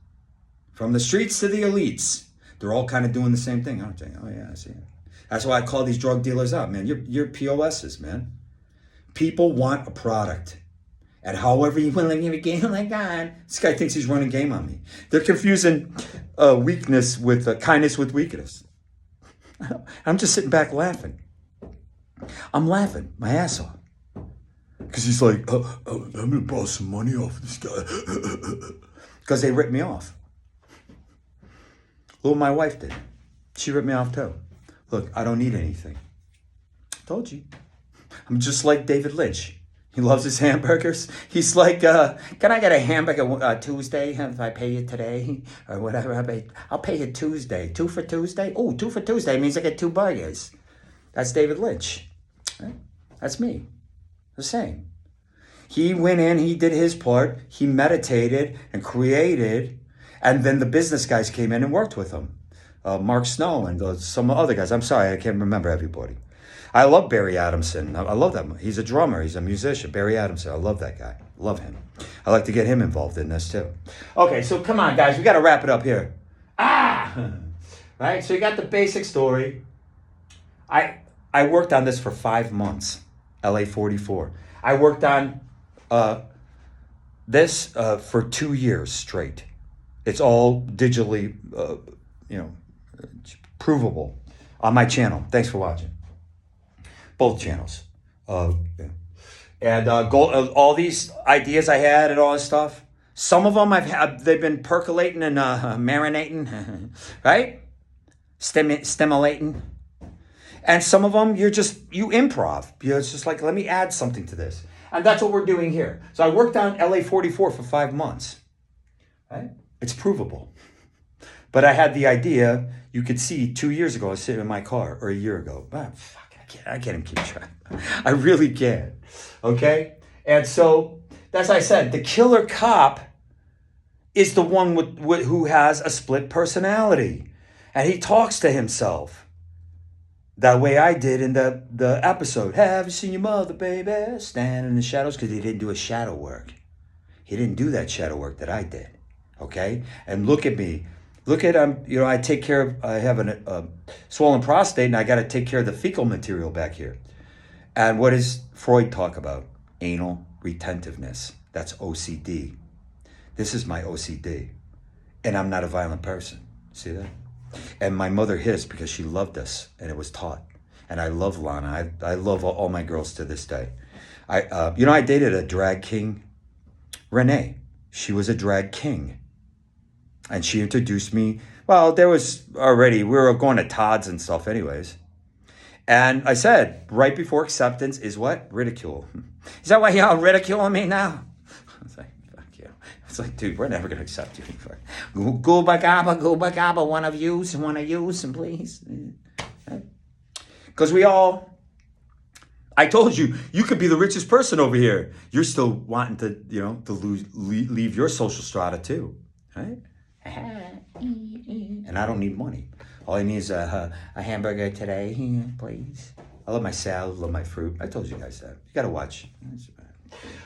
From the streets to the elites. They're all kind of doing the same thing, aren't they? Oh yeah, I see it. That's why I call these drug dealers out, man. You're POSs, man. People want a product. And however you want to give a game like that, this guy thinks he's running game on me. They're confusing weakness with kindness with weakness. I'm just sitting back laughing. I'm laughing my ass off. Because he's like, I'm going to borrow some money off this guy. Because they ripped me off. Look what my wife did. She ripped me off too. Look, I don't need anything. Told you. I'm just like David Lynch. He loves his hamburgers. He's like, can I get a hamburger Tuesday if I pay you today? Or whatever. I'll pay you Tuesday. 2 for Tuesday? Oh, 2 for Tuesday means I get 2 burgers. That's David Lynch. Right? That's me. The same. He went in, he did his part, he meditated and created, and then the business guys came in and worked with him. Mark Snow and some other guys. I'm sorry, I can't remember everybody. I love Barry Adamson. I love that. He's a drummer. He's a musician. Barry Adamson. I love that guy. Love him. I like to get him involved in this too. Okay, so come on, guys. We got to wrap it up here. Right? So you got the basic story. I worked on this for 5 months. LA 44. I worked on this for 2 years straight. It's all digitally, provable on my channel. Thanks for watching. Both channels. And all these ideas I had and all this stuff, some of them they've been percolating and marinating, right? Stimulating. And some of them you improv. It's just like, let me add something to this. And that's what we're doing here. So I worked on LA 44 for 5 months. Right? It's provable. But I had the idea, you could see 2 years ago, I was sitting in my car, or a year ago. I can't even keep track. I really can't. Okay? And so, as I said, the Killer Cop is the one who has a split personality. And he talks to himself. That way I did in the episode. Have you seen your mother, baby? Stand in the shadows. Because he didn't do his shadow work. He didn't do that shadow work that I did. Okay? And look at me. Look at, I take care of, I have a swollen prostate and I got to take care of the fecal material back here. And what does Freud talk about? Anal retentiveness. That's OCD. This is my OCD. And I'm not a violent person. See that? And my mother hit us because she loved us and it was taught. And I love Lana. I love all my girls to this day. I dated a drag king, Renee. She was a drag king. And she introduced me. Well, we were going to Todd's and stuff anyways. And I said, right before acceptance is what? Ridicule. Is that why y'all ridiculing me now? I was like, fuck you. It's like, dude, we're never going to accept you. Gooba gabba, one of yous, and please. Because we all I told you, you could be the richest person over here. You're still wanting to, to leave your social strata too, right? And I don't need money. All I need is a hamburger today, please. I love my salad, love my fruit. I told you guys that. You got to watch.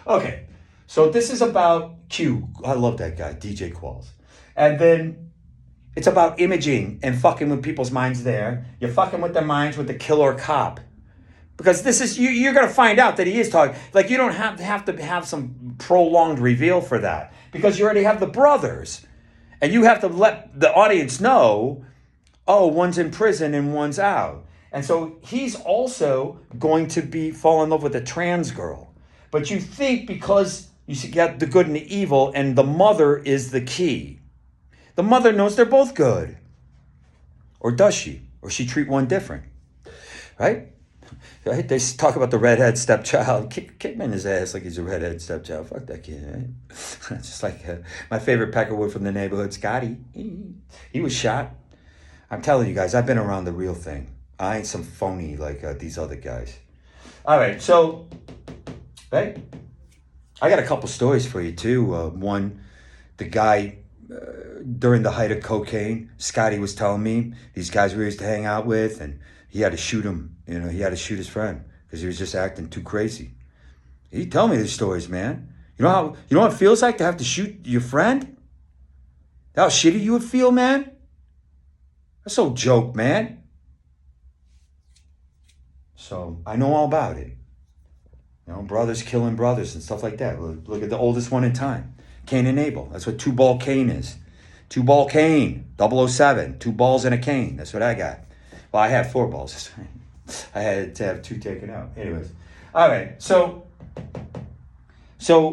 Okay, so this is about Q. I love that guy, DJ Qualls. And then it's about imaging and fucking with people's minds there. You're fucking with their minds with the killer cop. Because this is, you're going to find out that he is talking. Like, you don't have to have some prolonged reveal for that. Because you already have the brothers. And you have to let the audience know, oh, one's in prison and one's out. And so he's also going to fall in love with a trans girl. But you think because you get the good and the evil and the mother is the key. The mother knows they're both good. Or does she? Or she treat one different. Right? Right? They talk about the redhead stepchild. Kick him in his ass like he's a redhead stepchild. Fuck that kid, right? Just like my favorite Peckerwood from the neighborhood, Scotty. He was shot. I'm telling you guys, I've been around the real thing. I ain't some phony like these other guys. All right, so, right? I got a couple stories for you, too. One, the guy, during the height of cocaine, Scotty was telling me, these guys we used to hang out with, and he had to shoot him. He had to shoot his friend because he was just acting too crazy. He tell me these stories, man. You know what it feels like to have to shoot your friend? How shitty you would feel, man? That's no joke, man. So I know all about it. Brothers killing brothers and stuff like that. Look at the oldest one in time. Cain and Abel. That's what 2-ball Cain is. 2-ball Cain, 007. 2 balls and a cane. That's what I got. Well, I have 4 balls. I had to have 2 taken out. Anyways. All right. So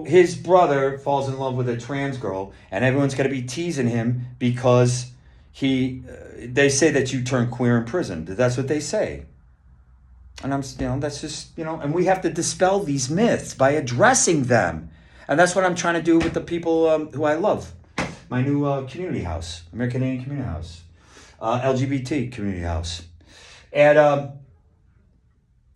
his brother falls in love with a trans girl, and everyone's going to be teasing him because they say that you turn queer in prison. That's what they say. And that's just, and we have to dispel these myths by addressing them. And that's what I'm trying to do with the people who I love. My new community house, American Indian Community House, LGBT community house. And,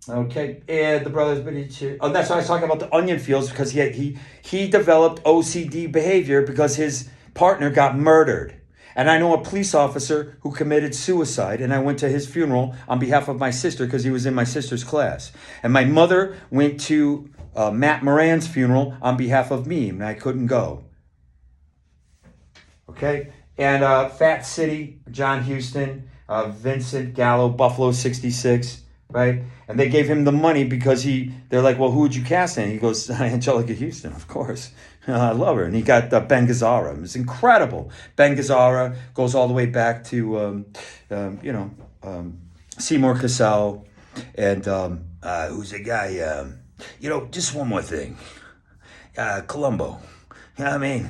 okay, and the brothers, that's why I was talking about the onion fields, because he developed OCD behavior because his partner got murdered. And I know a police officer who committed suicide, and I went to his funeral on behalf of my sister because he was in my sister's class. And my mother went to Matt Moran's funeral on behalf of me, and I couldn't go. Okay? And Fat City, John Houston, Vincent Gallo, Buffalo 66, right? And they gave him the money because they're like, well, who would you cast in? He goes, Angelica Houston, of course. I love her. And he got Ben Gazzara. It's incredible. Ben Gazzara goes all the way back to, Seymour Cassell. And who's the guy? Just one more thing. Columbo. You know what I mean?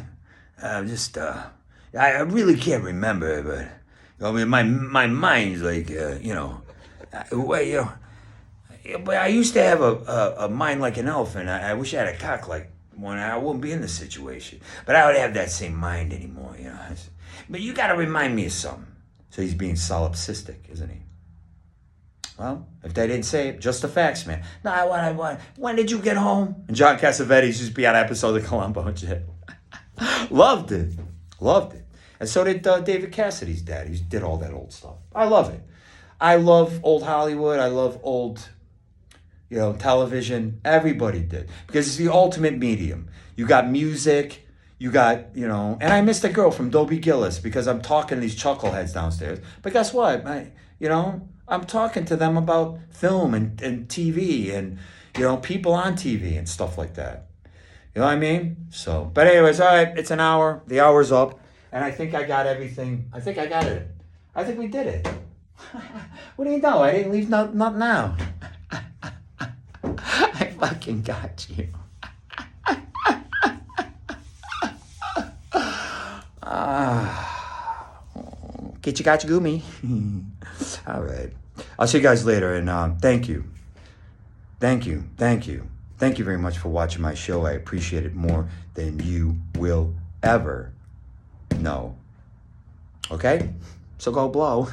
I really can't remember, but my mind's like, but I used to have a mind like an elephant. I wish I had a cock like one. I wouldn't be in this situation. But I don't have that same mind anymore, But you got to remind me of something. So he's being solipsistic, isn't he? Well, if they didn't say it, just the facts, man. No, when did you get home? And John Cassavetes used to be on an episode of Columbo and shit. Loved it. And so did David Cassidy's dad. He did all that old stuff. I love it. I love old Hollywood. I love old, television. Everybody did. Because it's the ultimate medium. You got music. You got, and I miss the girl from Dobie Gillis because I'm talking to these chuckleheads downstairs. But guess what? I'm talking to them about film and TV and, people on TV and stuff like that. You know what I mean? So, but anyways, all right, it's an hour. The hour's up. And I think I got everything. I think I got it. I think we did it. What do you know? I didn't leave nothing out. I fucking got you. Get you, got you, gumi. All right. I'll see you guys later. And thank you. Thank you very much for watching my show. I appreciate it more than you will ever know. Okay? So go blow.